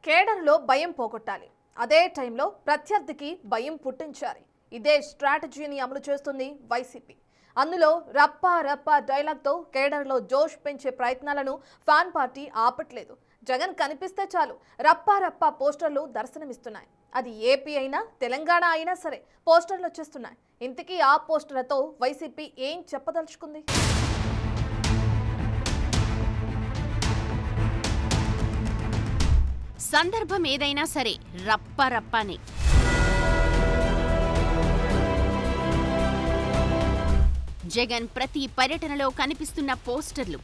కేడర్లో భయం పోగొట్టాలి, అదే టైంలో ప్రత్యర్థికి భయం పుట్టించాలి. ఇదే స్ట్రాటజీని అమలు చేస్తుంది వైసీపీ. అందులో రప్పా రప్పా డైలాగ్తో కేడర్లో జోష్ పెంచే ప్రయత్నాలను ఫ్యాన్ పార్టీ ఆపట్లేదు. జగన్ కనిపిస్తే చాలు రప్పా రప్పా పోస్టర్లు దర్శనమిస్తున్నాయి. అది ఏపీ అయినా తెలంగాణ అయినా సరే పోస్టర్లు వచ్చేస్తున్నాయి. ఇంతకీ ఆ పోస్టర్లతో వైసీపీ ఏం చెప్పదలుచుకుంది? సందర్భం ఏదైనా సరే రప్ప రప్పనే. జగన్ ప్రతి పర్యటనలో కనిపిస్తున్న పోస్టర్లు,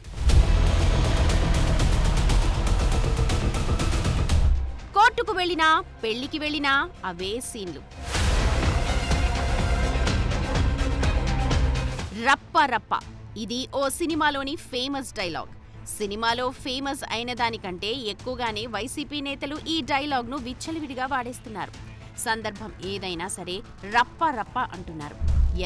కోర్టుకు వెళ్లినా పెళ్లికి వెళ్లినా అవే సీన్లు. రప్ప రప్ప ఇది ఓ సినిమాలోని ఫేమస్ డైలాగ్. సినిమాలో ఫేమస్ అయిన దానికంటే ఎక్కువగానే వైసీపీ నేతలు ఈ డైలాగ్ను విచ్చలవిడిగా వాడేస్తున్నారు. సందర్భం ఏదైనా సరే రప్ప రప్ప అంటున్నారు.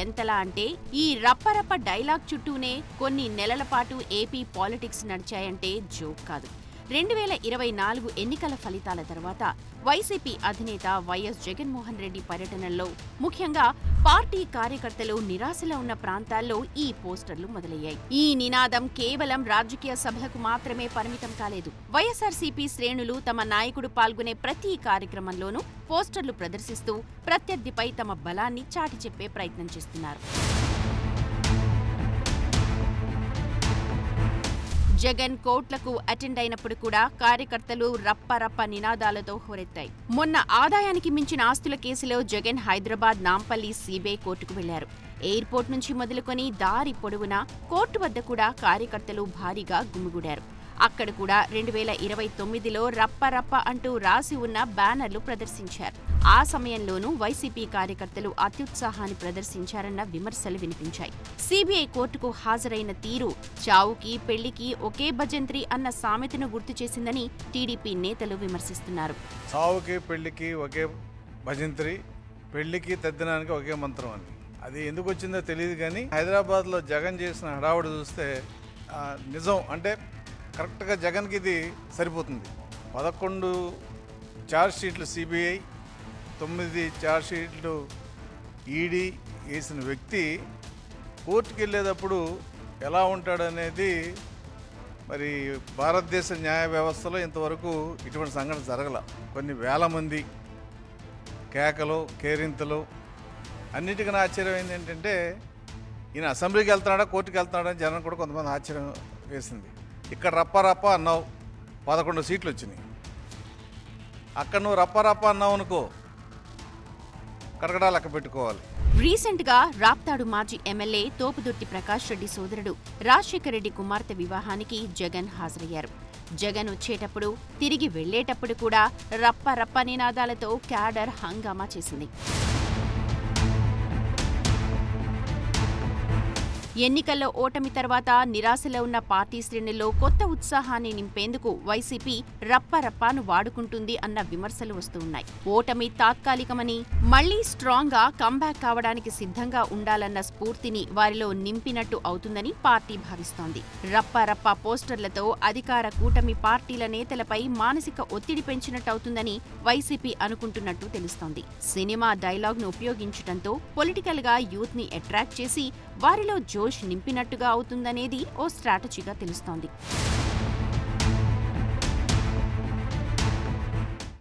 ఎంతలా అంటే ఈ రప్ప రప్ప డైలాగ్ చుట్టూనే కొన్ని నెలల పాటు ఏపీ పాలిటిక్స్ నడిచాయంటే జోక్ కాదు. 2024 ఎన్నికల ఫలితాల తర్వాత వైసీపీ అధినేత వైఎస్ జగన్మోహన్ రెడ్డి పర్యటనల్లో ముఖ్యంగా పార్టీ కార్యకర్తలు నిరాశలో ఉన్న ప్రాంతాల్లో ఈ పోస్టర్లు మొదలయ్యాయి. ఈ నినాదం కేవలం రాజకీయ సభలకు మాత్రమే పరిమితం కాలేదు. వైఎస్ఆర్సీపీ శ్రేణులు తమ నాయకుడు పాల్గొనే ప్రతి కార్యక్రమంలోనూ పోస్టర్లు ప్రదర్శిస్తూ ప్రత్యర్థిపై తమ బలాన్ని చాటి చెప్పే ప్రయత్నం చేస్తున్నారు. జగన్ కోర్టులకు అటెండ్ అయినప్పుడు కూడా కార్యకర్తలు రప్ప నినాదాలతో హోరెత్తాయి. మొన్న ఆదాయానికి మించిన ఆస్తుల కేసులో జగన్ హైదరాబాద్ నాంపల్లి సిబిఐ కోర్టుకు వెళ్లారు. ఎయిర్పోర్ట్ నుంచి మొదలుకొని దారి పొడవునా కోర్టు వద్ద కూడా కార్యకర్తలు భారీగా గుమిగూడారు. అక్కడ కూడా 2029లో రప్ప అంటూ రాసి ఉన్న బ్యానర్లు ప్రదర్శించారు. ఆ సమయంలోనూ వైసీపీ కార్యకర్తలు అత్యుత్సాహాన్ని ప్రదర్శించారన్న విమర్శలు వినిపించాయి. సిబిఐ కోర్టుకు హాజరైన తీరు చావుకి పెళ్లికి ఒకే భజంత్రి అన్న సామెతను గుర్తు చేసిందని టీడీపీ నేతలు విమర్శిస్తున్నారు. చావుకి పెళ్లికి ఒకే భజంత్రి, పెళ్లికి తద్దినానికి ఒకే మంత్రం అని. అది ఎందుకు వచ్చిందో తెలియదు, కానీ హైదరాబాద్లో జగన్ చేసిన హడావుడి చూస్తే నిజం అంటే కరెక్ట్గా జగన్కి ఇది సరిపోతుంది. 11 ఛార్జ్షీట్లు సిబిఐ, 9 ఛార్జ్షీట్లు ఈడీ వేసిన వ్యక్తి కోర్టుకు వెళ్ళేటప్పుడు ఎలా ఉంటాడనేది మరి భారతదేశ న్యాయ వ్యవస్థలో ఇంతవరకు ఇటువంటి సంఘటన జరగల. కొన్ని వేల మంది కేకలు, కేరింతలు. అన్నిటికన్నా ఆశ్చర్యమైంది ఏంటంటే ఈయన అసెంబ్లీకి వెళ్తున్నాడా కోర్టుకు వెళ్తున్నాడా అని జనం కూడా కొంతమంది ఆశ్చర్యం వేసింది. ఇక్కడ రప్ప అన్నావు, 11 సీట్లు వచ్చినాయి. అక్కడ నువ్వు రప్ప అన్నావు అనుకో, కడగడా లెక్క పెట్టుకోవాలి. రీసెంట్ గా రాప్తాడు మాజీ ఎమ్మెల్యే తోపుదుర్తి ప్రకాష్ రెడ్డి సోదరుడు రాజశేఖర రెడ్డి కుమార్తె వివాహానికి జగన్ హాజరయ్యారు. జగన్ వచ్చేటప్పుడు తిరిగి వెళ్లేటప్పుడు కూడా రప్ప నినాదాలతో క్యాడర్ హంగామా చేసింది. ఎన్నికల్లో ఓటమి తర్వాత నిరాశలో ఉన్న పార్టీ శ్రేణుల్లో కొత్త ఉత్సాహాన్ని నింపేందుకు వైసీపీ రప్పను వాడుకుంటుంది అన్న విమర్శలు వస్తున్నాయి. ఓటమి తాత్కాలికమని మళ్లీ స్ట్రాంగ్ గా కంబ్యాక్ కావడానికి సిద్ధంగా ఉండాలన్న స్ఫూర్తిని వారిలో నింపినట్టు అవుతుందని పార్టీ భావిస్తోంది. రప్ప పోస్టర్లతో అధికార కూటమి పార్టీల నేతలపై మానసిక ఒత్తిడి పెంచినట్టవుతుందని వైసీపీ అనుకుంటున్నట్టు తెలుస్తోంది. సినిమా డైలాగ్ ను ఉపయోగించడంతో పొలిటికల్ గా యూత్ ని అట్రాక్ట్ చేసి వారిలో జోష్ నింపినట్టుగా అవుతుందనేది ఓ స్ట్రాటజీగా తెలుస్తోంది.